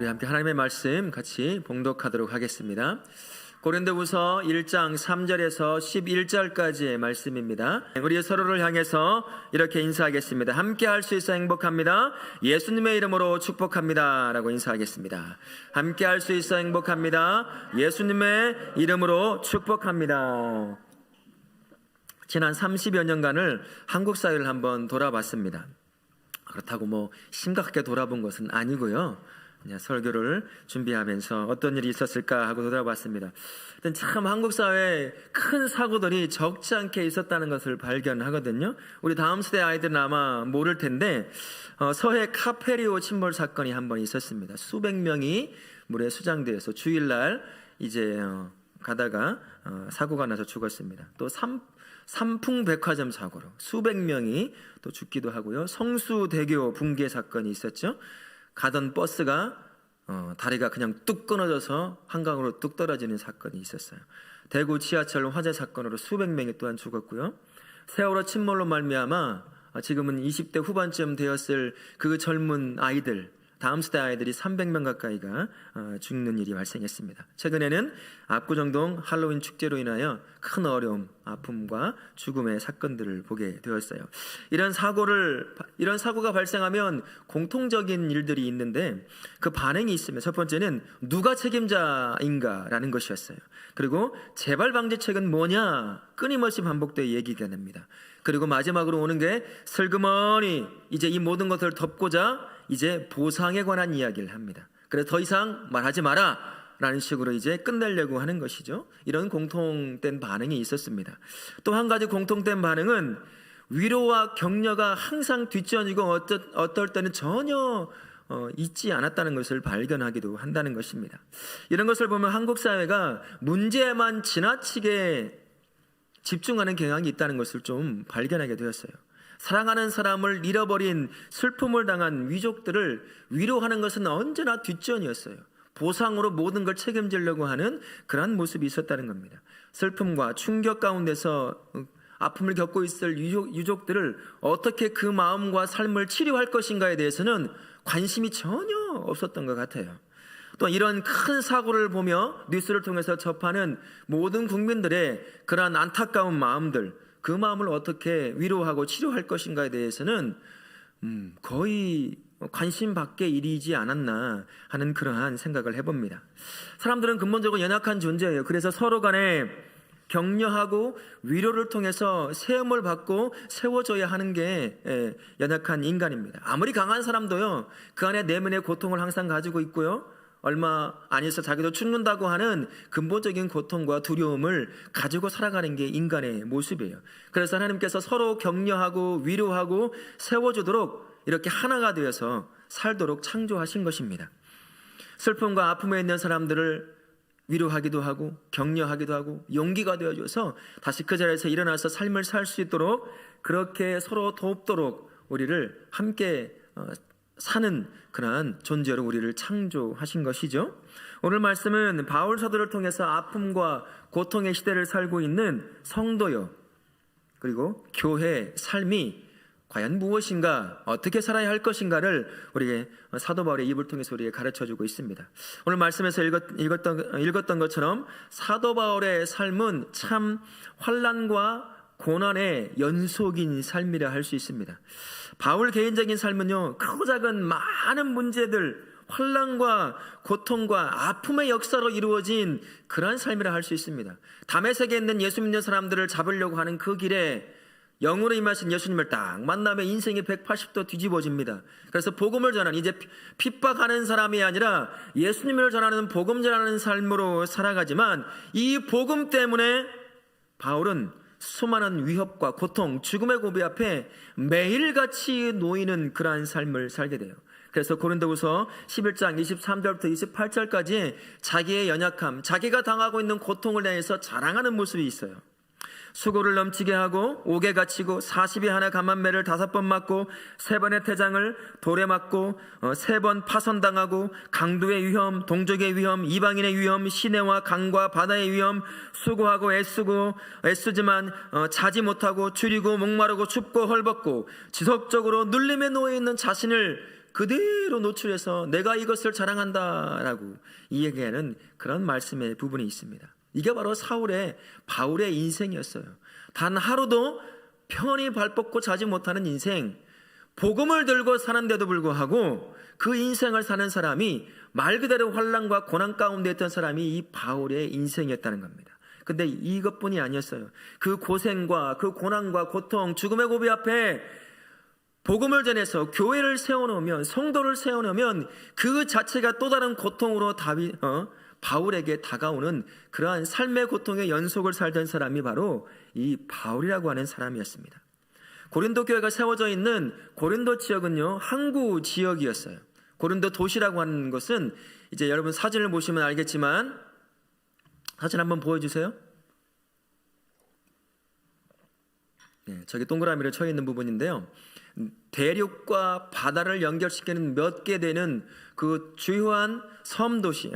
우리 함께 하나님의 말씀 같이 봉독하도록 하겠습니다. 고린도후서 1장 3절에서 11절까지의 말씀입니다. 우리 서로를 향해서 이렇게 인사하겠습니다. 함께 할 수 있어 행복합니다. 예수님의 이름으로 축복합니다 라고 인사하겠습니다. 함께 할 수 있어 행복합니다. 예수님의 이름으로 축복합니다. 지난 30여 년간을 한국 사회를 한번 돌아봤습니다. 그렇다고 심각하게 돌아본 것은 아니고요. 그냥 설교를 준비하면서 어떤 일이 있었을까 하고 돌아봤습니다. 참 한국 사회에 큰 사고들이 적지 않게 있었다는 것을 발견하거든요. 우리 다음 세대 아이들은 아마 모를 텐데 서해 카페리오 침몰 사건이 한 번 있었습니다. 수백 명이 물에 수장되어서 주일날 이제 가다가 사고가 나서 죽었습니다. 또 삼풍백화점 사고로 수백 명이 또 죽기도 하고요. 성수대교 붕괴 사건이 있었죠. 가던 버스가 다리가 그냥 뚝 끊어져서 한강으로 뚝 떨어지는 사건이 있었어요. 대구 지하철 화재 사건으로 수백 명이 또한 죽었고요. 세월호 침몰로 말미암아 지금은 20대 후반쯤 되었을 그 젊은 아이들, 다음 세대 아이들이 300명 가까이가 죽는 일이 발생했습니다. 최근에는 압구정동 할로윈 축제로 인하여 큰 어려움, 아픔과 죽음의 사건들을 보게 되었어요. 이런 사고가 발생하면 공통적인 일들이 있는데 그 반응이 있습니다. 첫 번째는 누가 책임자인가라는 것이었어요. 그리고 재발 방지책은 뭐냐 끊임없이 반복되어 얘기가 됩니다. 그리고 마지막으로 오는 게 슬그머니 이제 이 모든 것을 덮고자 이제 보상에 관한 이야기를 합니다. 그래서 더 이상 말하지 마라 라는 식으로 이제 끝내려고 하는 것이죠. 이런 공통된 반응이 있었습니다. 또 한 가지 공통된 반응은 위로와 격려가 항상 뒷전이고 어떨 때는 전혀 있지 않았다는 것을 발견하기도 한다는 것입니다. 이런 것을 보면 한국 사회가 문제에만 지나치게 집중하는 경향이 있다는 것을 좀 발견하게 되었어요. 사랑하는 사람을 잃어버린 슬픔을 당한 위족들을 위로하는 것은 언제나 뒷전이었어요. 보상으로 모든 걸 책임지려고 하는 그러한 모습이 있었다는 겁니다. 슬픔과 충격 가운데서 아픔을 겪고 있을 유족들을 어떻게 그 마음과 삶을 치료할 것인가에 대해서는 관심이 전혀 없었던 것 같아요. 또 이런 큰 사고를 보며 뉴스를 통해서 접하는 모든 국민들의 그러한 안타까운 마음들, 그 마음을 어떻게 위로하고 치료할 것인가에 대해서는 거의 관심 밖의 일이지 않았나 하는 그러한 생각을 해봅니다. 사람들은 근본적으로 연약한 존재예요. 그래서 서로 간에 격려하고 위로를 통해서 세움을 받고 세워줘야 하는 게 연약한 인간입니다. 아무리 강한 사람도요, 그 안에 내면의 고통을 항상 가지고 있고요, 얼마 안 있어 자기도 죽는다고 하는 근본적인 고통과 두려움을 가지고 살아가는 게 인간의 모습이에요. 그래서 하나님께서 서로 격려하고 위로하고 세워주도록 이렇게 하나가 되어서 살도록 창조하신 것입니다. 슬픔과 아픔에 있는 사람들을 위로하기도 하고 격려하기도 하고 용기가 되어줘서 다시 그 자리에서 일어나서 삶을 살 수 있도록 그렇게 서로 돕도록 우리를 함께 사는 그러한 존재로 우리를 창조하신 것이죠. 오늘 말씀은 바울 사도를 통해서 아픔과 고통의 시대를 살고 있는 성도요, 그리고 교회의 삶이 과연 무엇인가, 어떻게 살아야 할 것인가를 우리에게 사도 바울의 입을 통해서 우리에게 가르쳐주고 있습니다. 오늘 말씀에서 읽었던 것처럼 사도 바울의 삶은 참 환난과 고난의 연속인 삶이라 할 수 있습니다. 바울 개인적인 삶은요, 크고 작은 많은 문제들, 환난과 고통과 아픔의 역사로 이루어진 그러한 삶이라 할 수 있습니다. 다메섹에 있는 예수 믿는 사람들을 잡으려고 하는 그 길에 영으로 임하신 예수님을 딱 만나면 인생이 180도 뒤집어집니다. 그래서 복음을 전하는, 이제 핍박하는 사람이 아니라 예수님을 전하는 복음 전하는 삶으로 살아가지만 이 복음 때문에 바울은 수많은 위협과 고통, 죽음의 고비 앞에 매일같이 놓이는 그러한 삶을 살게 돼요. 그래서 고린도후서 11장 23절부터 28절까지 자기의 연약함, 자기가 당하고 있는 고통을 대해서 자랑하는 모습이 있어요. 수고를 넘치게 하고 옥에 갇히고 40에 하나 감한매를 5번 맞고 3번의 태장을 돌에 맞고 3번 파선당하고 강도의 위험, 동족의 위험, 이방인의 위험, 시내와 강과 바다의 위험, 수고하고 애쓰지만 자지 못하고 줄이고 목마르고 춥고 헐벗고 지속적으로 눌림에 놓여 있는 자신을 그대로 노출해서 내가 이것을 자랑한다라고 이야기하는 그런 말씀의 부분이 있습니다. 이게 바로 바울의 인생이었어요. 단 하루도 편히 발 뻗고 자지 못하는 인생, 복음을 들고 사는데도 불구하고 그 인생을 사는 사람이 말 그대로 환난과 고난 가운데 있던 사람이 이 바울의 인생이었다는 겁니다. 근데 이것뿐이 아니었어요. 그 고생과 그 고난과 고통, 죽음의 고비 앞에 복음을 전해서 교회를 세워놓으면, 성도를 세워놓으면 그 자체가 또 다른 고통으로 바울에게 다가오는 그러한 삶의 고통의 연속을 살던 사람이 바로 이 바울이라고 하는 사람이었습니다. 고린도 교회가 세워져 있는 고린도 지역은요, 항구 지역이었어요. 고린도 도시라고 하는 것은 이제 여러분 사진을 보시면 알겠지만, 사진 한번 보여주세요. 네, 저기 동그라미로 쳐 있는 부분인데요, 대륙과 바다를 연결시키는 몇 개 되는 그 주요한 섬도시,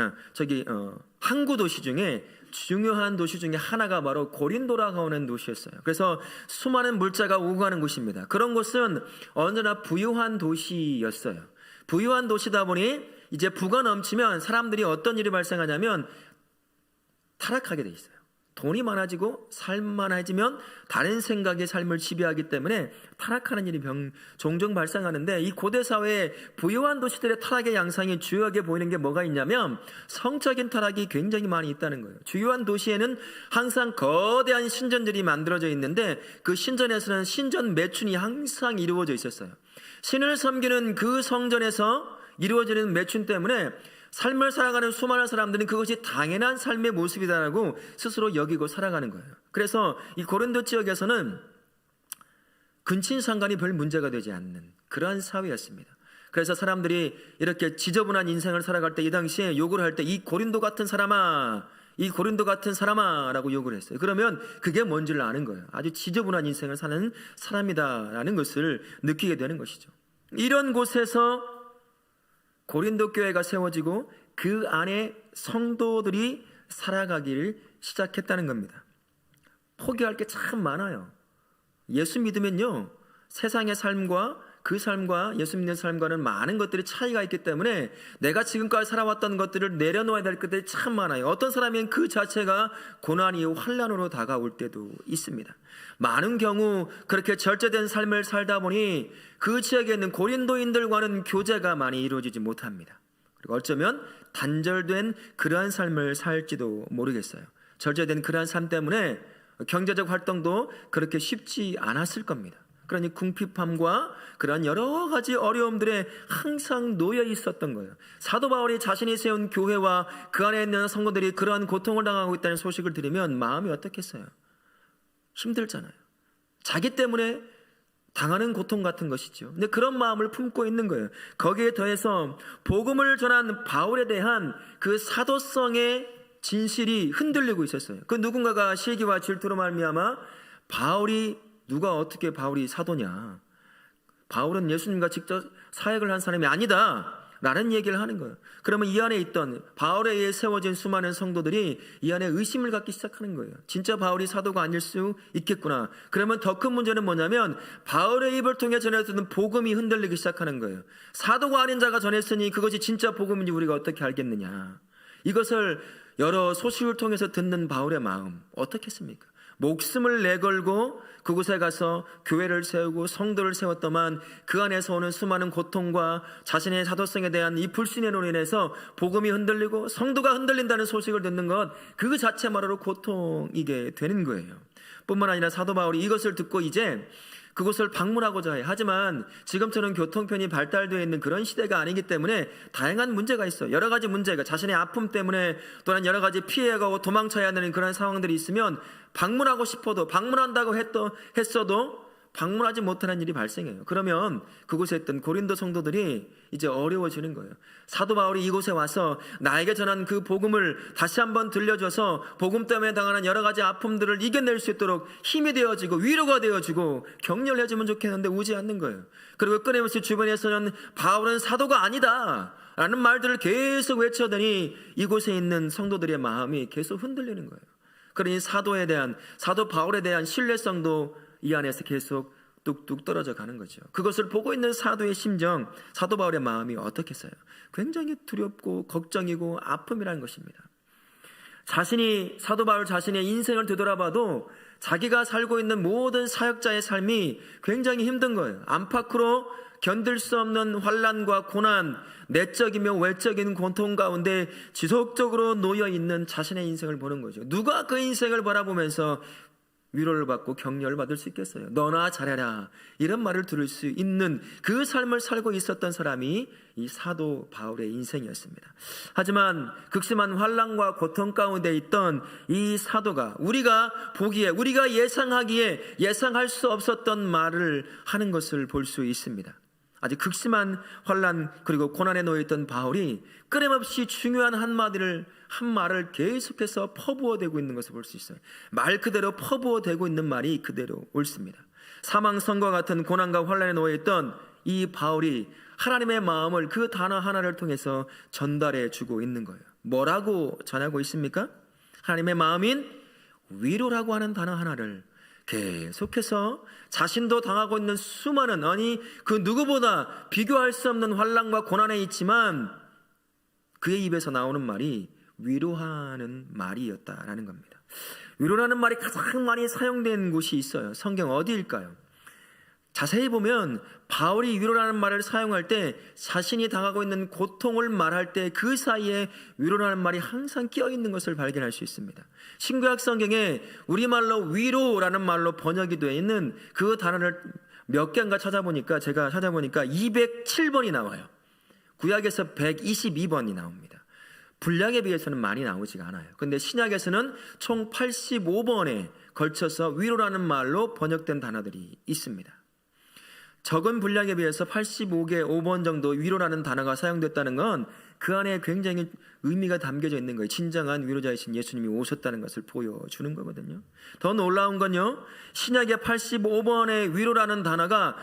항구 도시 중에 중요한 도시 중에 하나가 바로 고린도라고 하는 도시였어요. 그래서 수많은 물자가 오고 가는 곳입니다. 그런 곳은 언제나 부유한 도시였어요. 부유한 도시다 보니 이제 부가 넘치면 사람들이 어떤 일이 발생하냐면 타락하게 돼 있어요. 돈이 많아지고 삶 많아지면 다른 생각의 삶을 지배하기 때문에 타락하는 일이 종종 발생하는데, 이 고대 사회의 부유한 도시들의 타락의 양상이 주요하게 보이는 게 뭐가 있냐면 성적인 타락이 굉장히 많이 있다는 거예요. 주요한 도시에는 항상 거대한 신전들이 만들어져 있는데 그 신전에서는 신전 매춘이 항상 이루어져 있었어요. 신을 섬기는 그 성전에서 이루어지는 매춘 때문에 삶을 살아가는 수많은 사람들은 그것이 당연한 삶의 모습이다라고 스스로 여기고 살아가는 거예요. 그래서 이 고린도 지역에서는 근친상간이 별 문제가 되지 않는 그러한 사회였습니다. 그래서 사람들이 이렇게 지저분한 인생을 살아갈 때 이 당시에 욕을 할 때 이 고린도 같은 사람아, 이 고린도 같은 사람아 라고 욕을 했어요. 그러면 그게 뭔지를 아는 거예요. 아주 지저분한 인생을 사는 사람이다라는 것을 느끼게 되는 것이죠. 이런 곳에서 고린도 교회가 세워지고 그 안에 성도들이 살아가기를 시작했다는 겁니다. 포기할 게 참 많아요. 예수 믿으면요, 세상의 삶과 그 삶과 예수 믿는 삶과는 많은 것들이 차이가 있기 때문에 내가 지금까지 살아왔던 것들을 내려놓아야 될 것들이 참 많아요. 어떤 사람은 그 자체가 고난이 환난으로 다가올 때도 있습니다. 많은 경우 그렇게 절제된 삶을 살다 보니 그 지역에 있는 고린도인들과는 교제가 많이 이루어지지 못합니다. 그리고 어쩌면 단절된 그러한 삶을 살지도 모르겠어요. 절제된 그러한 삶 때문에 경제적 활동도 그렇게 쉽지 않았을 겁니다. 그러니 궁핍함과 그러한 여러 가지 어려움들에 항상 놓여 있었던 거예요. 사도 바울이 자신이 세운 교회와 그 안에 있는 성도들이 그러한 고통을 당하고 있다는 소식을 들으면 마음이 어떻겠어요? 힘들잖아요. 자기 때문에 당하는 고통 같은 것이죠. 근데 그런 마음을 품고 있는 거예요. 거기에 더해서 복음을 전한 바울에 대한 그 사도성의 진실이 흔들리고 있었어요. 그 누군가가 시기와 질투로 말미암아 누가 어떻게 바울이 사도냐, 바울은 예수님과 직접 사역을 한 사람이 아니다 라는 얘기를 하는 거예요. 그러면 이 안에 있던 바울에 의해 세워진 수많은 성도들이 이 안에 의심을 갖기 시작하는 거예요. 진짜 바울이 사도가 아닐 수 있겠구나. 그러면 더 큰 문제는 뭐냐면 바울의 입을 통해 전해지는 복음이 흔들리기 시작하는 거예요. 사도가 아닌 자가 전했으니 그것이 진짜 복음인지 우리가 어떻게 알겠느냐. 이것을 여러 소식을 통해서 듣는 바울의 마음 어떻겠습니까? 목숨을 내걸고 그곳에 가서 교회를 세우고 성도를 세웠더만 그 안에서 오는 수많은 고통과 자신의 사도성에 대한 이 불신으로 인해서 복음이 흔들리고 성도가 흔들린다는 소식을 듣는 것, 그 자체만으로 고통이게 되는 거예요. 뿐만 아니라 사도 바울이 이것을 듣고 이제 그곳을 방문하고자 해요. 하지만 지금처럼 교통편이 발달되어 있는 그런 시대가 아니기 때문에 다양한 문제가 있어요. 여러 가지 문제가, 자신의 아픔 때문에 또는 여러 가지 피해가고 도망쳐야 하는 그런 상황들이 있으면 방문하고 싶어도, 방문한다고 했어도 방문하지 못하는 일이 발생해요. 그러면 그곳에 있던 고린도 성도들이 이제 어려워지는 거예요. 사도 바울이 이곳에 와서 나에게 전한 그 복음을 다시 한번 들려줘서 복음 때문에 당하는 여러 가지 아픔들을 이겨낼 수 있도록 힘이 되어지고 위로가 되어지고 격려해주면 좋겠는데 오지 않는 거예요. 그리고 끊임없이 주변에서는 바울은 사도가 아니다 라는 말들을 계속 외쳐더니 이곳에 있는 성도들의 마음이 계속 흔들리는 거예요. 그러니 사도 바울에 대한 신뢰성도 이 안에서 계속 뚝뚝 떨어져 가는 거죠. 그것을 보고 있는 사도의 심정, 사도 바울의 마음이 어떻겠어요? 굉장히 두렵고 걱정이고 아픔이라는 것입니다. 사도 바울 자신의 인생을 되돌아봐도 자기가 살고 있는 모든 사역자의 삶이 굉장히 힘든 거예요. 안팎으로 견딜 수 없는 환난과 고난, 내적이며 외적인 고통 가운데 지속적으로 놓여 있는 자신의 인생을 보는 거죠. 누가 그 인생을 바라보면서 위로를 받고 격려를 받을 수 있겠어요? 너나 잘해라, 이런 말을 들을 수 있는 그 삶을 살고 있었던 사람이 이 사도 바울의 인생이었습니다. 하지만 극심한 환난과 고통 가운데 있던 이 사도가 우리가 보기에, 우리가 예상하기에 예상할 수 없었던 말을 하는 것을 볼 수 있습니다. 아주 극심한 환난 그리고 고난에 놓여있던 바울이 끊임없이 중요한 한 말을 계속해서 퍼부어대고 있는 것을 볼 수 있어요. 말 그대로 퍼부어대고 있는 말이 그대로 옳습니다. 사망선과 같은 고난과 환난에 놓여있던 이 바울이 하나님의 마음을 그 단어 하나를 통해서 전달해 주고 있는 거예요. 뭐라고 전하고 있습니까? 하나님의 마음인 위로라고 하는 단어 하나를 계속해서 자신도 당하고 있는 수많은, 그 누구보다 비교할 수 없는 환난과 고난에 있지만 그의 입에서 나오는 말이 위로하는 말이었다라는 겁니다. 위로라는 말이 가장 많이 사용된 곳이 있어요. 성경 어디일까요? 자세히 보면 바울이 위로라는 말을 사용할 때 자신이 당하고 있는 고통을 말할 때 그 사이에 위로라는 말이 항상 끼어 있는 것을 발견할 수 있습니다. 신구약 성경에 우리말로 위로라는 말로 번역이 되어 있는 그 단어를 몇 개인가 제가 찾아보니까 207번이 나와요. 구약에서 122번이 나옵니다. 분량에 비해서는 많이 나오지가 않아요. 그런데 신약에서는 총 85번에 걸쳐서 위로라는 말로 번역된 단어들이 있습니다. 적은 분량에 비해서 85개 5번 정도 위로라는 단어가 사용됐다는 건 그 안에 굉장히 의미가 담겨져 있는 거예요. 진정한 위로자이신 예수님이 오셨다는 것을 보여주는 거거든요. 더 놀라운 건요, 신약의 85번의 위로라는 단어가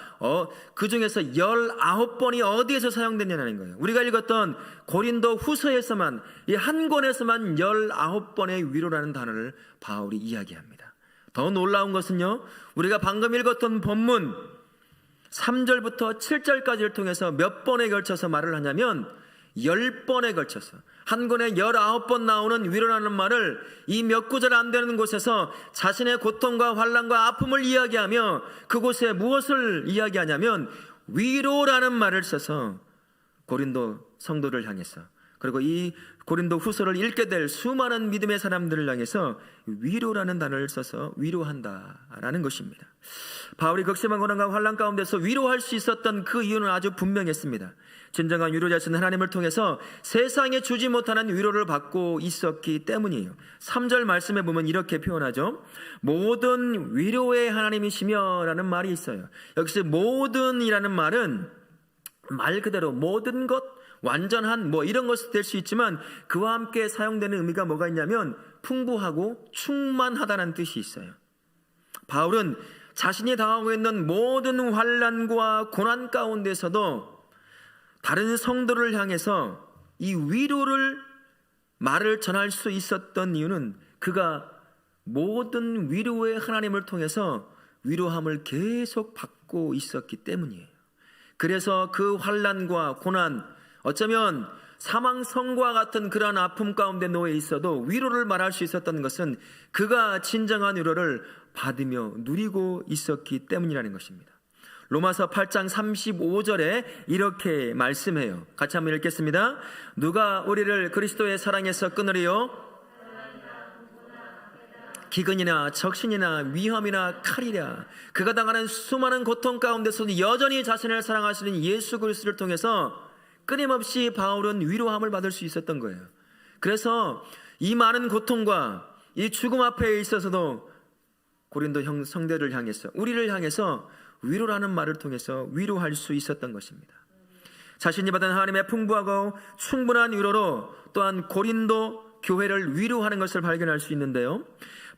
그 중에서 19번이 어디에서 사용됐냐는 거예요. 우리가 읽었던 고린도 후서에서만, 이 한 권에서만 19번의 위로라는 단어를 바울이 이야기합니다. 더 놀라운 것은요, 우리가 방금 읽었던 본문 3절부터 7절까지를 통해서 몇 번에 걸쳐서 말을 하냐면 10번에 걸쳐서, 한 권에 19번 나오는 위로라는 말을 이 몇 구절 안 되는 곳에서 자신의 고통과 환난과 아픔을 이야기하며 그곳에 무엇을 이야기하냐면 위로라는 말을 써서 고린도 성도를 향해서, 그리고 이 고린도 후서를 읽게 될 수많은 믿음의 사람들을 향해서 위로라는 단어를 써서 위로한다라는 것입니다. 바울이 극심한 고난과 환난 가운데서 위로할 수 있었던 그 이유는 아주 분명했습니다. 진정한 위로자신 하나님을 통해서 세상에 주지 못하는 위로를 받고 있었기 때문이에요. 3절 말씀에 보면 이렇게 표현하죠. 모든 위로의 하나님이시며 라는 말이 있어요. 여기서 모든이라는 말은 말 그대로 모든 것, 완전한 이런 것이 될 수 있지만 그와 함께 사용되는 의미가 뭐가 있냐면 풍부하고 충만하다는 뜻이 있어요. 바울은 자신이 당하고 있는 모든 환난과 고난 가운데서도 다른 성도를 향해서 이 위로를 말을 전할 수 있었던 이유는 그가 모든 위로의 하나님을 통해서 위로함을 계속 받고 있었기 때문이에요. 그래서 그 환난과 고난, 어쩌면 사망선과 같은 그러한 아픔 가운데 놓여 있어도 위로를 말할 수 있었던 것은 그가 진정한 위로를 받으며 누리고 있었기 때문이라는 것입니다. 로마서 8장 35절에 이렇게 말씀해요. 같이 한번 읽겠습니다. 누가 우리를 그리스도의 사랑에서 끊으리요? 기근이나 적신이나 위험이나 칼이랴. 그가 당하는 수많은 고통 가운데서도 여전히 자신을 사랑하시는 예수 그리스도를 통해서 끊임없이 바울은 위로함을 받을 수 있었던 거예요. 그래서 이 많은 고통과 이 죽음 앞에 있어서도 고린도 성도를 향해서, 우리를 향해서 위로라는 말을 통해서 위로할 수 있었던 것입니다. 자신이 받은 하나님의 풍부하고 충분한 위로로 또한 고린도 교회를 위로하는 것을 발견할 수 있는데요,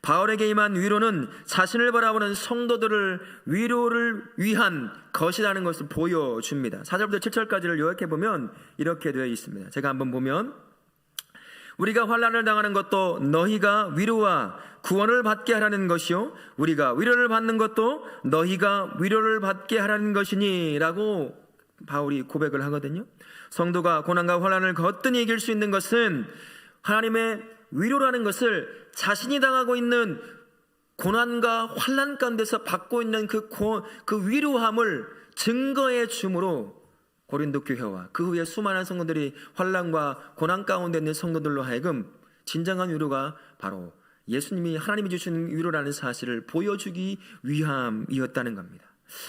바울에게 임한 위로는 자신을 바라보는 성도들을 위로를 위한 것이라는 것을 보여줍니다. 4절부터 7절까지를 요약해보면 이렇게 되어 있습니다. 제가 한번 보면, 우리가 환난을 당하는 것도 너희가 위로와 구원을 받게 하라는 것이요 우리가 위로를 받는 것도 너희가 위로를 받게 하라는 것이니 라고 바울이 고백을 하거든요. 성도가 고난과 환난을 거뜬히 이길 수 있는 것은 하나님의 위로라는 것을 자신이 당하고 있는 고난과 환난 가운데서 받고 있는 그 위로함을 증거해 줌으로 고린도 교회와 그 후에 수많은 성도들이 환난과 고난 가운데 있는 성도들로 하여금 진정한 위로가 바로 예수님이 하나님이 주신 위로라는 사실을 보여주기 위함이었다는 겁니다.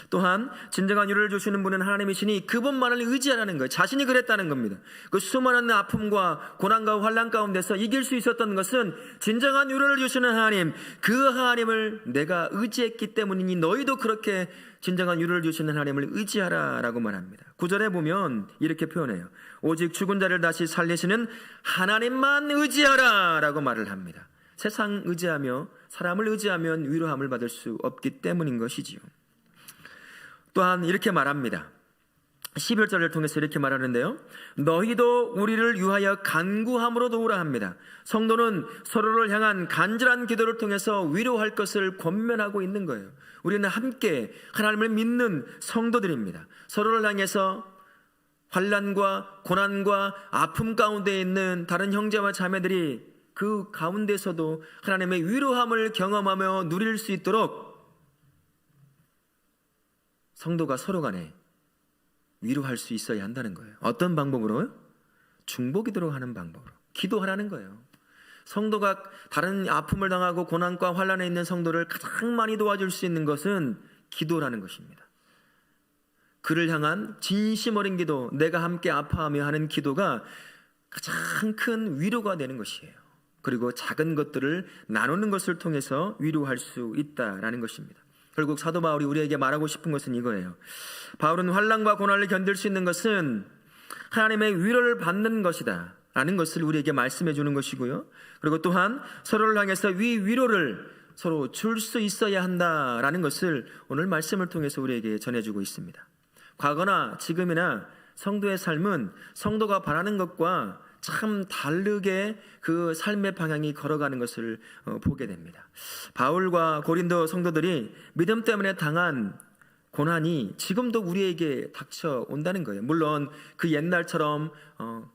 또한 진정한 위로를 주시는 분은 하나님이시니 그분만을 의지하라는 거예요. 자신이 그랬다는 겁니다. 그 수많은 아픔과 고난과 환난 가운데서 이길 수 있었던 것은 진정한 위로를 주시는 하나님, 그 하나님을 내가 의지했기 때문이니 너희도 그렇게 진정한 위로를 주시는 하나님을 의지하라 라고 말합니다. 9절에 보면 이렇게 표현해요. 오직 죽은 자를 다시 살리시는 하나님만 의지하라 라고 말을 합니다. 세상 의지하며 사람을 의지하면 위로함을 받을 수 없기 때문인 것이지요. 또한 이렇게 말합니다. 11절을 통해서 이렇게 말하는데요. 너희도 우리를 위하여 간구함으로 도우라 합니다. 성도는 서로를 향한 간절한 기도를 통해서 위로할 것을 권면하고 있는 거예요. 우리는 함께 하나님을 믿는 성도들입니다. 서로를 향해서 환난과 고난과 아픔 가운데 있는 다른 형제와 자매들이 그 가운데서도 하나님의 위로함을 경험하며 누릴 수 있도록 성도가 서로 간에 위로할 수 있어야 한다는 거예요. 어떤 방법으로요? 중보기도로 하는 방법으로 기도하라는 거예요. 성도가 다른 아픔을 당하고 고난과 환난에 있는 성도를 가장 많이 도와줄 수 있는 것은 기도라는 것입니다. 그를 향한 진심 어린 기도, 내가 함께 아파하며 하는 기도가 가장 큰 위로가 되는 것이에요. 그리고 작은 것들을 나누는 것을 통해서 위로할 수 있다라는 것입니다. 결국 사도 바울이 우리에게 말하고 싶은 것은 이거예요. 바울은 환난과 고난을 견딜 수 있는 것은 하나님의 위로를 받는 것이다 라는 것을 우리에게 말씀해 주는 것이고요. 그리고 또한 서로를 향해서 위로를 서로 줄 수 있어야 한다라는 것을 오늘 말씀을 통해서 우리에게 전해주고 있습니다. 과거나 지금이나 성도의 삶은 성도가 바라는 것과 참 다르게 그 삶의 방향이 걸어가는 것을 보게 됩니다. 바울과 고린도 성도들이 믿음 때문에 당한 고난이 지금도 우리에게 닥쳐온다는 거예요. 물론 그 옛날처럼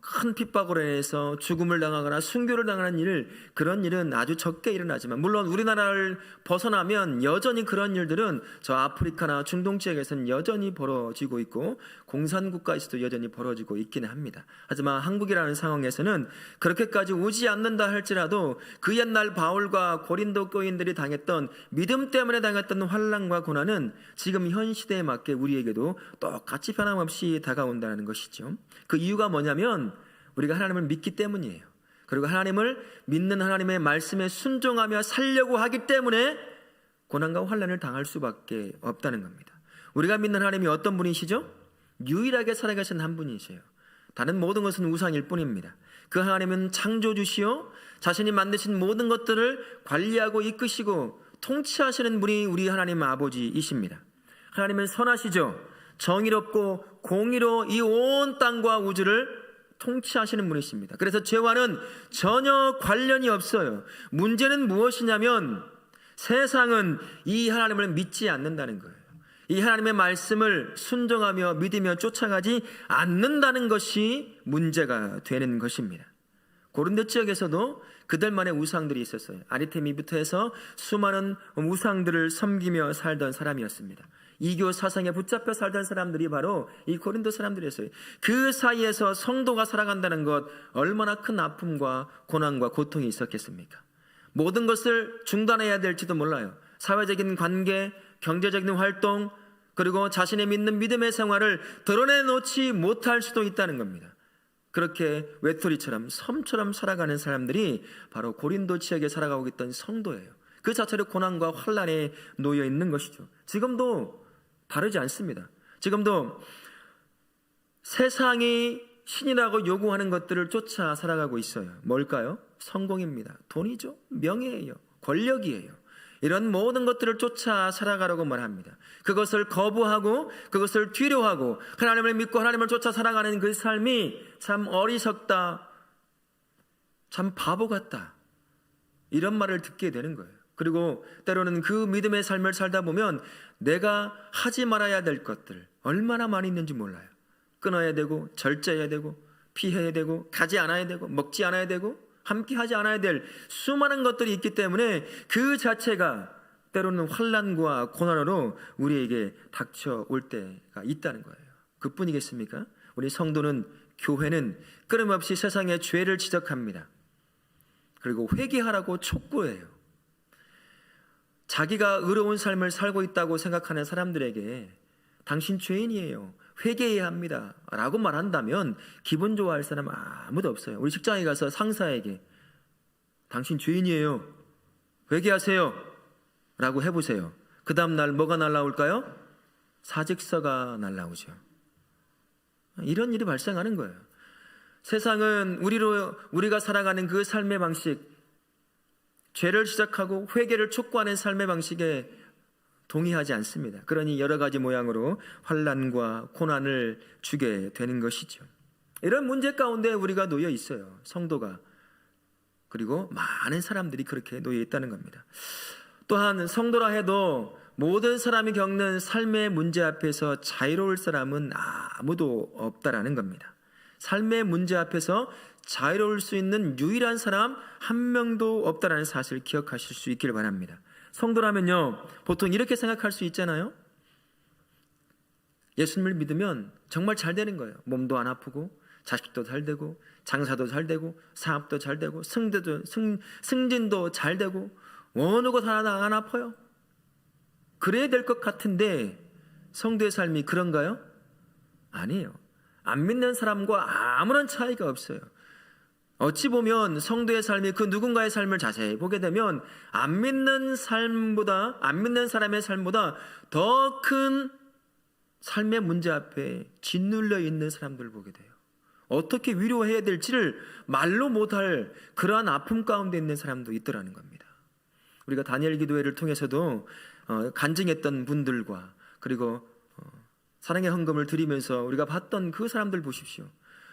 큰 핍박으로 인해서 죽음을 당하거나 순교를 당하는 그런 일은 아주 적게 일어나지만, 물론 우리나라를 벗어나면 여전히 그런 일들은 저 아프리카나 중동 지역에서는 여전히 벌어지고 있고 공산국가에서도 여전히 벌어지고 있기는 합니다. 하지만 한국이라는 상황에서는 그렇게까지 오지 않는다 할지라도 그 옛날 바울과 고린도 교인들이 당했던, 믿음 때문에 당했던 환난과 고난은 지금 현 시대에 맞게 우리에게도 똑같이 변함없이 다가온다는 것이죠. 그 이유가 뭐냐면 우리가 하나님을 믿기 때문이에요. 그리고 하나님을 믿는 하나님의 말씀에 순종하며 살려고 하기 때문에 고난과 환난을 당할 수밖에 없다는 겁니다. 우리가 믿는 하나님이 어떤 분이시죠? 유일하게 살아계신 한 분이세요. 다른 모든 것은 우상일 뿐입니다. 그 하나님은 창조주시요 자신이 만드신 모든 것들을 관리하고 이끄시고 통치하시는 분이 우리 하나님 아버지이십니다. 하나님은 선하시죠. 정의롭고 공의로 이 온 땅과 우주를 통치하시는 분이십니다. 그래서 죄와는 전혀 관련이 없어요. 문제는 무엇이냐면 세상은 이 하나님을 믿지 않는다는 거예요. 이 하나님의 말씀을 순종하며 믿으며 쫓아가지 않는다는 것이 문제가 되는 것입니다. 고린도 지역에서도 그들만의 우상들이 있었어요. 아리테미부터 해서 수많은 우상들을 섬기며 살던 사람이었습니다. 이교 사상에 붙잡혀 살던 사람들이 바로 이 고린도 사람들이었어요. 그 사이에서 성도가 살아간다는 것, 얼마나 큰 아픔과 고난과 고통이 있었겠습니까? 모든 것을 중단해야 될지도 몰라요. 사회적인 관계, 경제적인 활동, 그리고 자신의 믿는 믿음의 생활을 드러내놓지 못할 수도 있다는 겁니다. 그렇게 외톨이처럼 섬처럼 살아가는 사람들이 바로 고린도 지역에 살아가고 있던 성도예요. 그 자체로 고난과 환난에 놓여 있는 것이죠. 지금도 다르지 않습니다. 지금도 세상이 신이라고 요구하는 것들을 쫓아 살아가고 있어요. 뭘까요? 성공입니다. 돈이죠. 명예예요. 권력이에요. 이런 모든 것들을 쫓아 살아가려고 말합니다. 그것을 거부하고 그것을 뒤로하고 하나님을 믿고 하나님을 쫓아 살아가는 그 삶이 참 어리석다, 참 바보 같다, 이런 말을 듣게 되는 거예요. 그리고 때로는 그 믿음의 삶을 살다 보면 내가 하지 말아야 될 것들 얼마나 많이 있는지 몰라요. 끊어야 되고, 절제해야 되고, 피해야 되고, 가지 않아야 되고, 먹지 않아야 되고, 함께 하지 않아야 될 수많은 것들이 있기 때문에 그 자체가 때로는 환난과 고난으로 우리에게 닥쳐올 때가 있다는 거예요. 그뿐이겠습니까? 우리 성도는, 교회는 끊임없이 세상의 죄를 지적합니다. 그리고 회개하라고 촉구해요. 자기가 의로운 삶을 살고 있다고 생각하는 사람들에게 당신 죄인이에요, 회개해야 합니다 라고 말한다면 기분 좋아할 사람 아무도 없어요. 우리 직장에 가서 상사에게 당신 죄인이에요, 회개하세요 라고 해보세요. 그 다음날 뭐가 날라올까요? 사직서가 날라오죠. 이런 일이 발생하는 거예요. 세상은 우리가 살아가는 그 삶의 방식, 죄를 시작하고 회개를 촉구하는 삶의 방식에 동의하지 않습니다. 그러니 여러 가지 모양으로 환난과 고난을 주게 되는 것이죠. 이런 문제 가운데 우리가 놓여 있어요, 성도가. 그리고 많은 사람들이 그렇게 놓여 있다는 겁니다. 또한 성도라 해도 모든 사람이 겪는 삶의 문제 앞에서 자유로울 사람은 아무도 없다라는 겁니다. 삶의 문제 앞에서 자유로울 수 있는 유일한 사람 한 명도 없다라는 사실을 기억하실 수 있기를 바랍니다. 성도라면요, 보통 이렇게 생각할 수 있잖아요. 예수님을 믿으면 정말 잘 되는 거예요. 몸도 안 아프고, 자식도 잘 되고, 장사도 잘 되고, 사업도 잘 되고, 승진도 잘 되고, 어느 것 하나 안 아파요. 그래야 될 것 같은데 성도의 삶이 그런가요? 아니에요. 안 믿는 사람과 아무런 차이가 없어요. 어찌 보면 성도의 삶이 그 누군가의 삶을 자세히 보게 되면 안 믿는 사람의 삶보다 더 큰 삶의 문제 앞에 짓눌려 있는 사람들을 보게 돼요. 어떻게 위로해야 될지를 말로 못할 그러한 아픔 가운데 있는 사람도 있더라는 겁니다. 우리가 다니엘 기도회를 통해서도 간증했던 분들과, 그리고 사랑의 헌금을 드리면서 우리가 봤던 그 사람들 보십시오.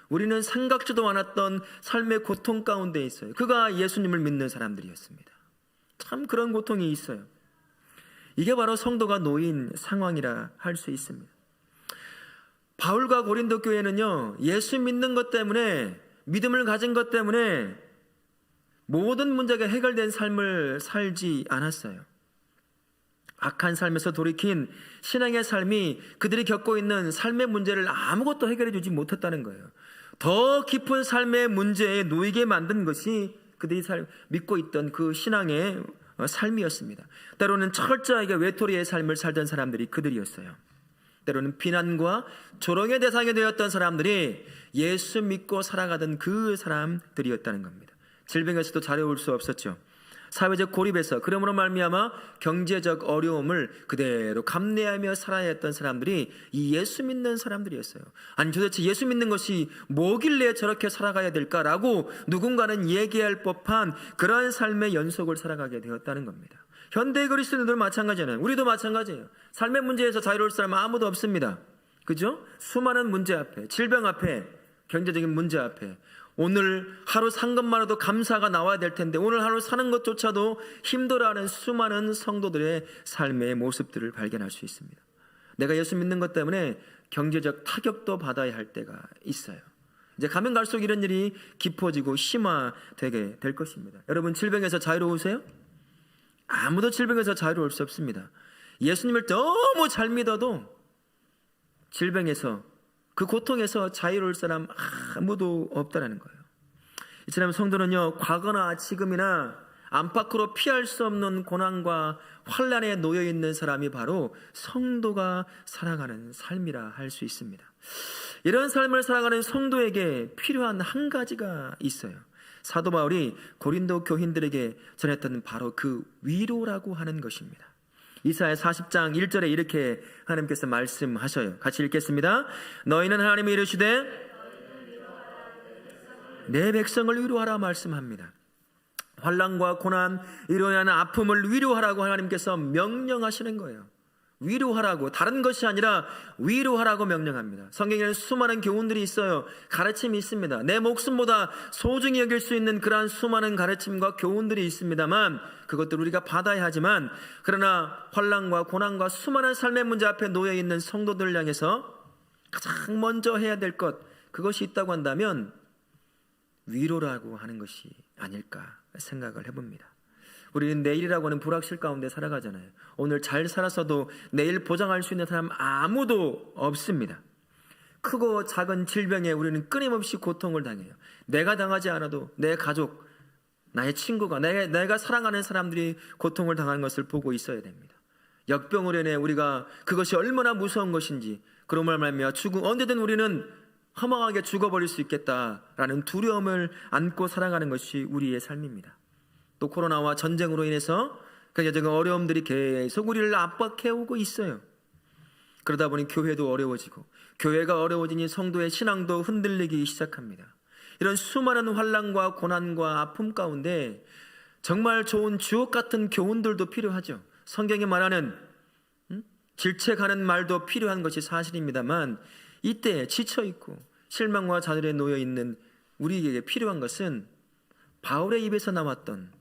우리는 생각지도 않았던 삶의 고통 가운데 있어요. 그가 예수님을 믿는 사람들이었습니다. 참 그런 고통이 있어요. 이게 바로 성도가 놓인 상황이라 할 수 있습니다. 바울과 고린도 교회는요, 예수 믿는 것 때문에, 믿음을 가진 것 때문에 모든 문제가 해결된 삶을 살지 않았어요. 악한 삶에서 돌이킨 신앙의 삶이 그들이 겪고 있는 삶의 문제를 아무것도 해결해 주지 못했다는 거예요. 더 깊은 삶의 문제에 놓이게 만든 것이 그들이 믿고 있던 그 신앙의 삶이었습니다. 때로는 철저하게 외톨이의 삶을 살던 사람들이 그들이었어요. 때로는 비난과 조롱의 대상이 되었던 사람들이 예수 믿고 살아가던 그 사람들이었다는 겁니다. 질병에서도 자유로울 수 없었죠. 사회적 고립에서, 그러므로 말미암아 경제적 어려움을 그대로 감내하며 살아야 했던 사람들이 이 예수 믿는 사람들이었어요. 아니 도대체 예수 믿는 것이 뭐길래 저렇게 살아가야 될까라고 누군가는 얘기할 법한 그러한 삶의 연속을 살아가게 되었다는 겁니다. 현대 그리스도인들 마찬가지잖아요. 우리도 마찬가지예요. 삶의 문제에서 자유로울 사람 아무도 없습니다. 그죠? 수많은 문제 앞에, 질병 앞에, 경제적인 문제 앞에 오늘 하루 산 것만으로도 감사가 나와야 될 텐데 오늘 하루 사는 것조차도 힘들어하는 수많은 성도들의 삶의 모습들을 발견할 수 있습니다. 내가 예수 믿는 것 때문에 경제적 타격도 받아야 할 때가 있어요. 이제 가면 갈수록 이런 일이 깊어지고 심화되게 될 것입니다. 여러분, 질병에서 자유로우세요? 아무도 질병에서 자유로울 수 없습니다. 예수님을 너무 잘 믿어도 질병에서, 그 고통에서 자유로울 사람 아무도 없다라는 거예요. 이처럼 성도는요, 과거나 지금이나 안팎으로 피할 수 없는 고난과 환난에 놓여 있는 사람이 바로 성도가 살아가는 삶이라 할 수 있습니다. 이런 삶을 살아가는 성도에게 필요한 한 가지가 있어요. 사도 바울이 고린도 교인들에게 전했던 바로 그 위로라고 하는 것입니다. 이사야 40장 1절에 이렇게 하나님께서 말씀하셔요. 같이 읽겠습니다. 너희는 하나님이 이르시되 내 백성을 위로하라 말씀합니다. 환난과 고난, 이로 인한 아픔을 위로하라고 하나님께서 명령하시는 거예요. 위로하라고, 다른 것이 아니라 위로하라고 명령합니다. 성경에는 수많은 교훈들이 있어요. 가르침이 있습니다. 내 목숨보다 소중히 여길 수 있는 그러한 수많은 가르침과 교훈들이 있습니다만 그것들 우리가 받아야 하지만, 그러나 환난과 고난과 수많은 삶의 문제 앞에 놓여있는 성도들을 향해서 가장 먼저 해야 될 것, 그것이 있다고 한다면 위로라고 하는 것이 아닐까 생각을 해봅니다. 우리는 내일이라고 하는 불확실 가운데 살아가잖아요. 오늘 잘 살았어도 내일 보장할 수 있는 사람 아무도 없습니다. 크고 작은 질병에 우리는 끊임없이 고통을 당해요. 내가 당하지 않아도 내 가족, 나의 친구가, 내가 사랑하는 사람들이 고통을 당하는 것을 보고 있어야 됩니다. 역병으로 인해 우리가 그것이 얼마나 무서운 것인지, 그런 말이며 언제든 우리는 허망하게 죽어버릴 수 있겠다라는 두려움을 안고 살아가는 것이 우리의 삶입니다. 또 코로나와 전쟁으로 인해서 그 여전히 어려움들이 계속 우리를 압박해오고 있어요. 그러다 보니 교회도 어려워지고, 교회가 어려워지니 성도의 신앙도 흔들리기 시작합니다. 이런 수많은 환난과 고난과 아픔 가운데 정말 좋은 주옥 같은 교훈들도 필요하죠. 성경이 말하는 질책하는 말도 필요한 것이 사실입니다만, 이때 지쳐있고 실망과 좌절에 놓여있는 우리에게 필요한 것은 바울의 입에서 나왔던,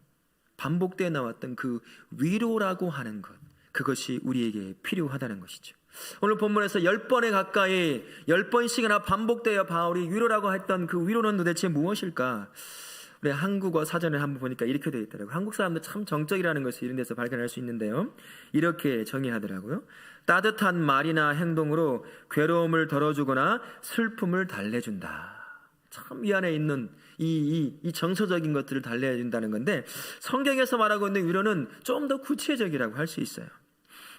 반복되어 나왔던 그 위로라고 하는 것, 그것이 우리에게 필요하다는 것이죠. 오늘 본문에서 10번에 가까이 10번씩이나 반복되어 바울이 위로라고 했던 그 위로는 도대체 무엇일까? 우리 한국어 사전을 한번 보니까 이렇게 되어 있더라고요. 한국 사람들 참 정적이라는 것을 이런 데서 발견할 수 있는데요, 이렇게 정의하더라고요. 따뜻한 말이나 행동으로 괴로움을 덜어주거나 슬픔을 달래준다. 참 이 안에 있는 이 정서적인 것들을 달래준다는 건데, 성경에서 말하고 있는 위로는 좀 더 구체적이라고 할 수 있어요.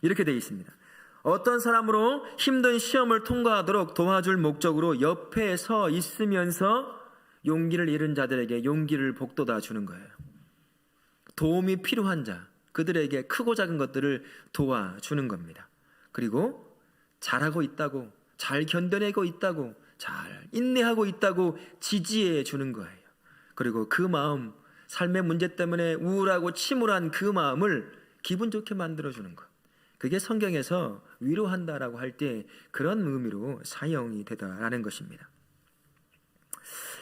이렇게 되어 있습니다. 어떤 사람으로 힘든 시험을 통과하도록 도와줄 목적으로 옆에 서 있으면서 용기를 잃은 자들에게 용기를 북돋아 주는 거예요. 도움이 필요한 자, 그들에게 크고 작은 것들을 도와주는 겁니다. 그리고 잘하고 있다고, 잘 견뎌내고 있다고, 잘 인내하고 있다고 지지해 주는 거예요. 그리고 그 마음, 삶의 문제 때문에 우울하고 침울한 그 마음을 기분 좋게 만들어 주는 것, 그게 성경에서 위로한다라고 할 때 그런 의미로 사용이 되다라는 것입니다.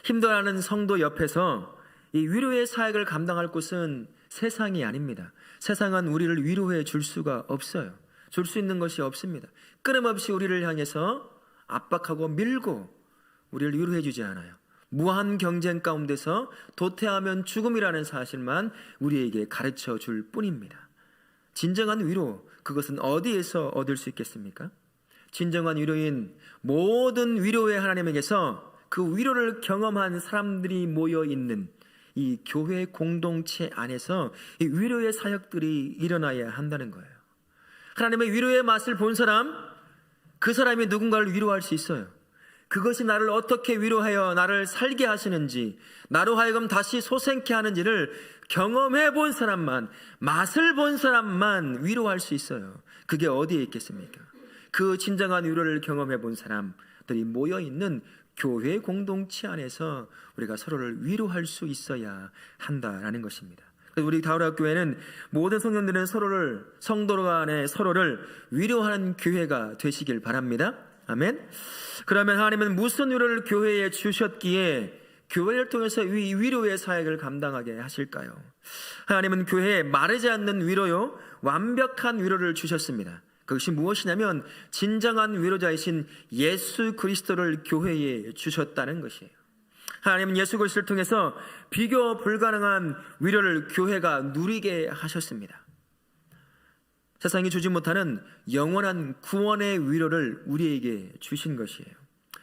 힘들어하는 성도 옆에서 이 위로의 사역을 감당할 곳은 세상이 아닙니다. 세상은 우리를 위로해 줄 수가 없어요. 줄 수 있는 것이 없습니다. 끊임없이 우리를 향해서 압박하고 밀고 우리를 위로해 주지 않아요. 무한 경쟁 가운데서 도태하면 죽음이라는 사실만 우리에게 가르쳐 줄 뿐입니다. 진정한 위로, 그것은 어디에서 얻을 수 있겠습니까? 진정한 위로인 모든 위로의 하나님에게서 그 위로를 경험한 사람들이 모여있는 이 교회 공동체 안에서 이 위로의 사역들이 일어나야 한다는 거예요. 하나님의 위로의 맛을 본 사람, 그 사람이 누군가를 위로할 수 있어요. 그것이 나를 어떻게 위로하여 나를 살게 하시는지, 나로 하여금 다시 솟생케 하는지를 경험해 본 사람만, 맛을 본 사람만 위로할 수 있어요. 그게 어디에 있겠습니까? 그 진정한 위로를 경험해 본 사람들이 모여있는 교회 공동체 안에서 우리가 서로를 위로할 수 있어야 한다라는 것입니다. 우리 다울학교회는 모든 성도들은 성도 간에 서로를 위로하는 교회가 되시길 바랍니다. 아멘. 그러면 하나님은 무슨 위로를 교회에 주셨기에 교회를 통해서 이 위로의 사역을 감당하게 하실까요? 하나님은 교회에 마르지 않는 위로요, 완벽한 위로를 주셨습니다. 그것이 무엇이냐면 진정한 위로자이신 예수 그리스도를 교회에 주셨다는 것이에요. 하나님은 예수 그리스도를 통해서 비교 불가능한 위로를 교회가 누리게 하셨습니다. 세상이 주지 못하는 영원한 구원의 위로를 우리에게 주신 것이에요.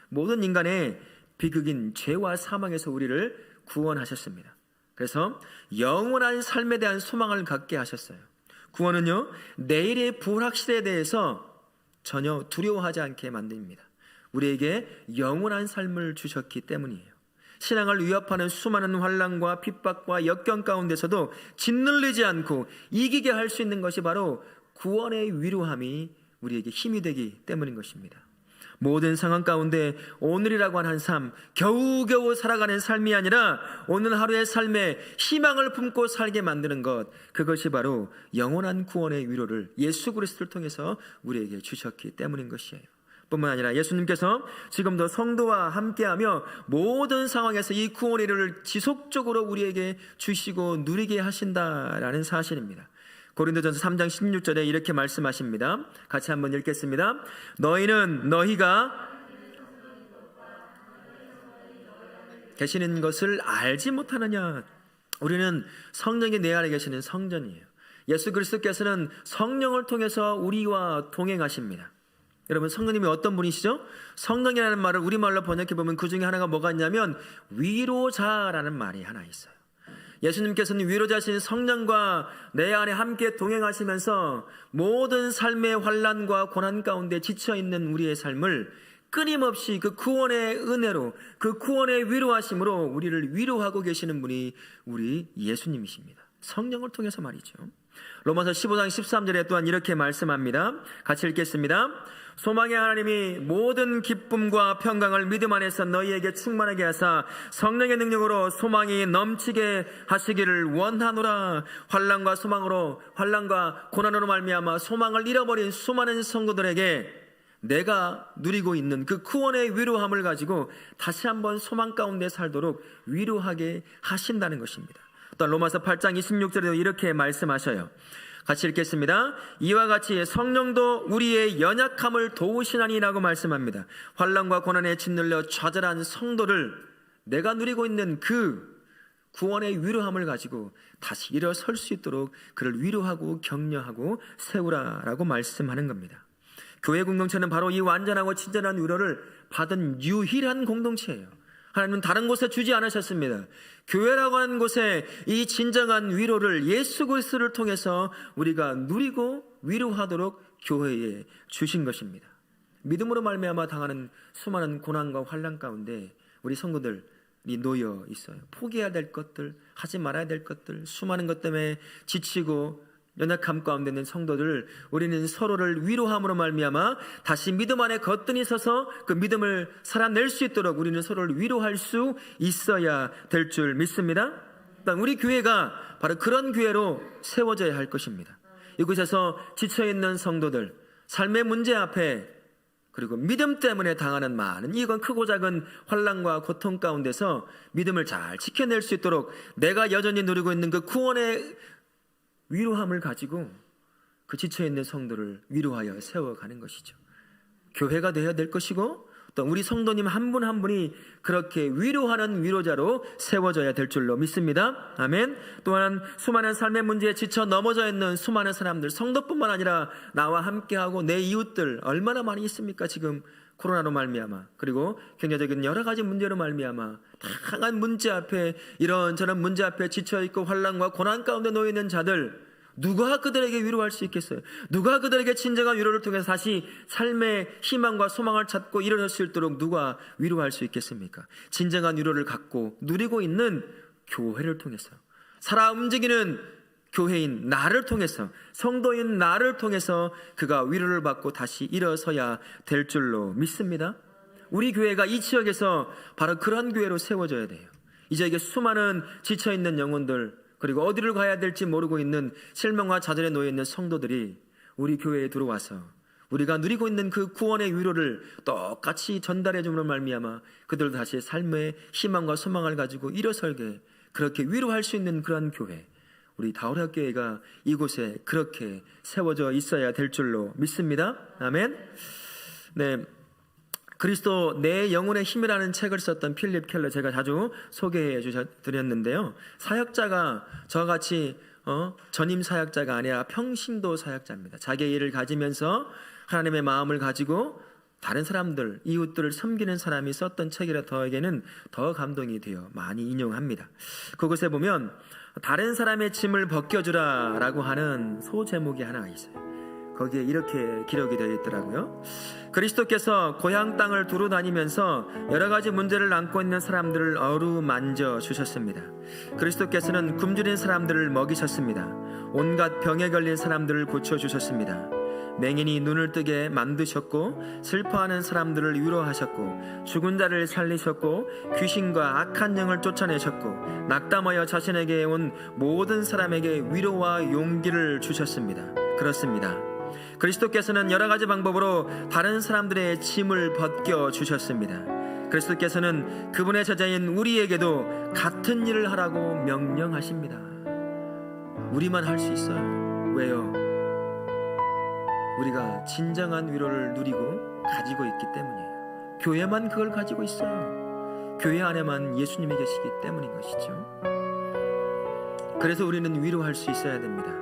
모든 인간의 비극인 죄와 사망에서 우리를 구원하셨습니다. 그래서 영원한 삶에 대한 소망을 갖게 하셨어요. 구원은요, 내일의 불확실에 대해서 전혀 두려워하지 않게 만듭니다. 우리에게 영원한 삶을 주셨기 때문이에요. 신앙을 위협하는 수많은 환난과 핍박과 역경 가운데서도 짓눌리지 않고 이기게 할 수 있는 것이 바로 구원의 위로함이 우리에게 힘이 되기 때문인 것입니다. 모든 상황 가운데 오늘이라고 하는 삶, 겨우겨우 살아가는 삶이 아니라 오늘 하루의 삶에 희망을 품고 살게 만드는 것, 그것이 바로 영원한 구원의 위로를 예수 그리스도를 통해서 우리에게 주셨기 때문인 것이에요. 뿐만 아니라 예수님께서 지금도 성도와 함께하며 모든 상황에서 이 구원의 위로를 지속적으로 우리에게 주시고 누리게 하신다라는 사실입니다. 고린도전서 3장 16절에 이렇게 말씀하십니다. 같이 한번 읽겠습니다. 너희는 너희가 계시는 것을 알지 못하느냐. 우리는 성령이 내 안에 계시는 성전이에요. 예수 그리스도께서는 성령을 통해서 우리와 동행하십니다. 여러분, 성령님이 어떤 분이시죠? 성령이라는 말을 우리말로 번역해보면 그 중에 하나가 뭐가 있냐면 위로자라는 말이 하나 있어요. 예수님께서는 위로자신 성령과 내 안에 함께 동행하시면서 모든 삶의 환난과 고난 가운데 지쳐있는 우리의 삶을 끊임없이 그 구원의 은혜로, 그 구원의 위로하심으로 우리를 위로하고 계시는 분이 우리 예수님이십니다. 성령을 통해서 말이죠. 로마서 15장 13절에 또한 이렇게 말씀합니다. 같이 읽겠습니다. 소망의 하나님이 모든 기쁨과 평강을 믿음 안에서 너희에게 충만하게 하사 성령의 능력으로 소망이 넘치게 하시기를 원하노라. 환난과 고난으로 말미암아 소망을 잃어버린 수많은 성도들에게 내가 누리고 있는 그 구원의 위로함을 가지고 다시 한번 소망 가운데 살도록 위로하게 하신다는 것입니다. 또 로마서 8장 26절에도 이렇게 말씀하셔요. 같이 읽겠습니다. 이와 같이 성령도 우리의 연약함을 도우시나니라고 말씀합니다. 환난과 고난에 짓눌려 좌절한 성도를 내가 누리고 있는 그 구원의 위로함을 가지고 다시 일어설 수 있도록 그를 위로하고 격려하고 세우라라고 말씀하는 겁니다. 교회 공동체는 바로 이 완전하고 친절한 위로를 받은 유일한 공동체예요. 하나님은 다른 곳에 주지 않으셨습니다. 교회라고 하는 곳에 이 진정한 위로를 예수 그리스도를 통해서 우리가 누리고 위로하도록 교회에 주신 것입니다. 믿음으로 말미암아 당하는 수많은 고난과 환난 가운데 우리 성도들이 놓여 있어요. 포기해야 될 것들, 하지 말아야 될 것들, 수많은 것 때문에 지치고 연약함 가운데 있는 성도들을 우리는 서로를 위로함으로 말미암아 다시 믿음 안에 거뜬히 서서 그 믿음을 살아낼 수 있도록 우리는 서로를 위로할 수 있어야 될 줄 믿습니다. 우리 교회가 바로 그런 교회로 세워져야 할 것입니다. 이곳에서 지쳐있는 성도들, 삶의 문제 앞에 그리고 믿음 때문에 당하는 많은 이건 크고 작은 환난과 고통 가운데서 믿음을 잘 지켜낼 수 있도록 내가 여전히 누리고 있는 그 구원의 위로함을 가지고 그 지쳐있는 성도를 위로하여 세워가는 것이죠. 교회가 되어야 될 것이고 또 우리 성도님 한 분 한 분이 그렇게 위로하는 위로자로 세워져야 될 줄로 믿습니다. 아멘. 또한 수많은 삶의 문제에 지쳐 넘어져 있는 수많은 사람들, 성도뿐만 아니라 나와 함께하고 내 이웃들 얼마나 많이 있습니까? 지금 코로나로 말미암아 그리고 경제적인 여러 가지 문제로 말미암아 다양한 문제 앞에 이런저런 문제 앞에 지쳐있고 환난과 고난 가운데 놓여있는 자들, 누가 그들에게 위로할 수 있겠어요? 누가 그들에게 진정한 위로를 통해서 다시 삶의 희망과 소망을 찾고 일어날 수 있도록 누가 위로할 수 있겠습니까? 진정한 위로를 갖고 누리고 있는 교회를 통해서, 살아 움직이는 교회인 나를 통해서, 성도인 나를 통해서 그가 위로를 받고 다시 일어서야 될 줄로 믿습니다. 우리 교회가 이 지역에서 바로 그런 교회로 세워져야 돼요. 이 지역에 수많은 지쳐있는 영혼들, 그리고 어디를 가야 될지 모르고 있는 실명과 좌절에 놓여있는 성도들이 우리 교회에 들어와서 우리가 누리고 있는 그 구원의 위로를 똑같이 전달해 줌으로 말미암아 그들도 다시 삶의 희망과 소망을 가지고 일어설게 그렇게 위로할 수 있는 그런 교회, 우리 다오락교회가 이곳에 그렇게 세워져 있어야 될 줄로 믿습니다. 아멘. 네, 그리스도 내 영혼의 힘이라는 책을 썼던 필립 켈러 제가 자주 소개해 드렸는데요. 사역자가 저같이 전임 사역자가 아니라 평신도 사역자입니다. 자기의 일을 가지면서 하나님의 마음을 가지고 다른 사람들, 이웃들을 섬기는 사람이 썼던 책이라 저에게는 더 감동이 되어 많이 인용합니다. 그곳에 보면 다른 사람의 짐을 벗겨주라 라고 하는 소제목이 하나 있어요. 거기에 이렇게 기록이 되어 있더라고요. 그리스도께서 고향 땅을 두루 다니면서 여러 가지 문제를 안고 있는 사람들을 어루만져 주셨습니다. 그리스도께서는 굶주린 사람들을 먹이셨습니다. 온갖 병에 걸린 사람들을 고쳐주셨습니다. 맹인이 눈을 뜨게 만드셨고 슬퍼하는 사람들을 위로하셨고 죽은 자를 살리셨고 귀신과 악한 영을 쫓아내셨고 낙담하여 자신에게 온 모든 사람에게 위로와 용기를 주셨습니다. 그렇습니다. 그리스도께서는 여러 가지 방법으로 다른 사람들의 짐을 벗겨 주셨습니다. 그리스도께서는 그분의 제자인 우리에게도 같은 일을 하라고 명령하십니다. 우리만 할 수 있어요. 왜요? 우리가 진정한 위로를 누리고 가지고 있기 때문이에요. 교회만 그걸 가지고 있어요. 교회 안에만 예수님이 계시기 때문인 것이죠. 그래서 우리는 위로할 수 있어야 됩니다.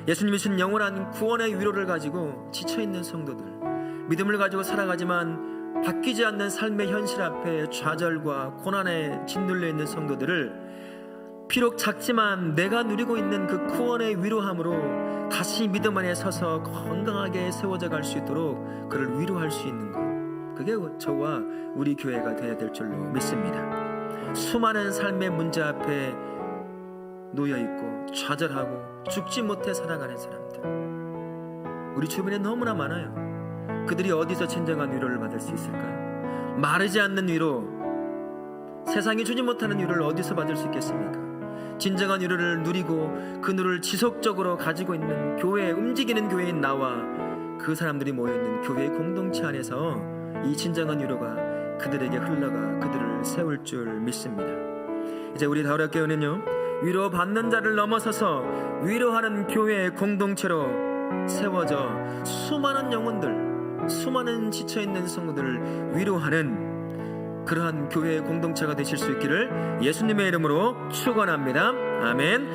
예수님이 주신 영원한 구원의 위로를 가지고 지쳐있는 성도들, 믿음을 가지고 살아가지만 바뀌지 않는 삶의 현실 앞에 좌절과 고난에 짓눌려 있는 성도들을 비록 작지만 내가 누리고 있는 그 구원의 위로함으로 다시 믿음 안에 서서 건강하게 세워져 갈 수 있도록 그를 위로할 수 있는 것, 그게 저와 우리 교회가 되어야 될 줄로 믿습니다. 수많은 삶의 문제 앞에 놓여있고 좌절하고 죽지 못해 살아가는 사람들, 우리 주변에 너무나 많아요. 그들이 어디서 진정한 위로를 받을 수 있을까요? 마르지 않는 위로, 세상이 주지 못하는 위로를 어디서 받을 수 있겠습니까? 진정한 위로를 누리고 그 누를 지속적으로 가지고 있는 교회, 움직이는 교회인 나와 그 사람들이 모여있는 교회의 공동체 안에서 이 진정한 위로가 그들에게 흘러가 그들을 세울 줄 믿습니다. 이제 우리 다우락교회는요, 위로받는 자를 넘어서서 위로하는 교회의 공동체로 세워져 수많은 영혼들, 수많은 지쳐있는 성도들을 위로하는 그러한 교회의 공동체가 되실 수 있기를 예수님의 이름으로 축원합니다. 아멘.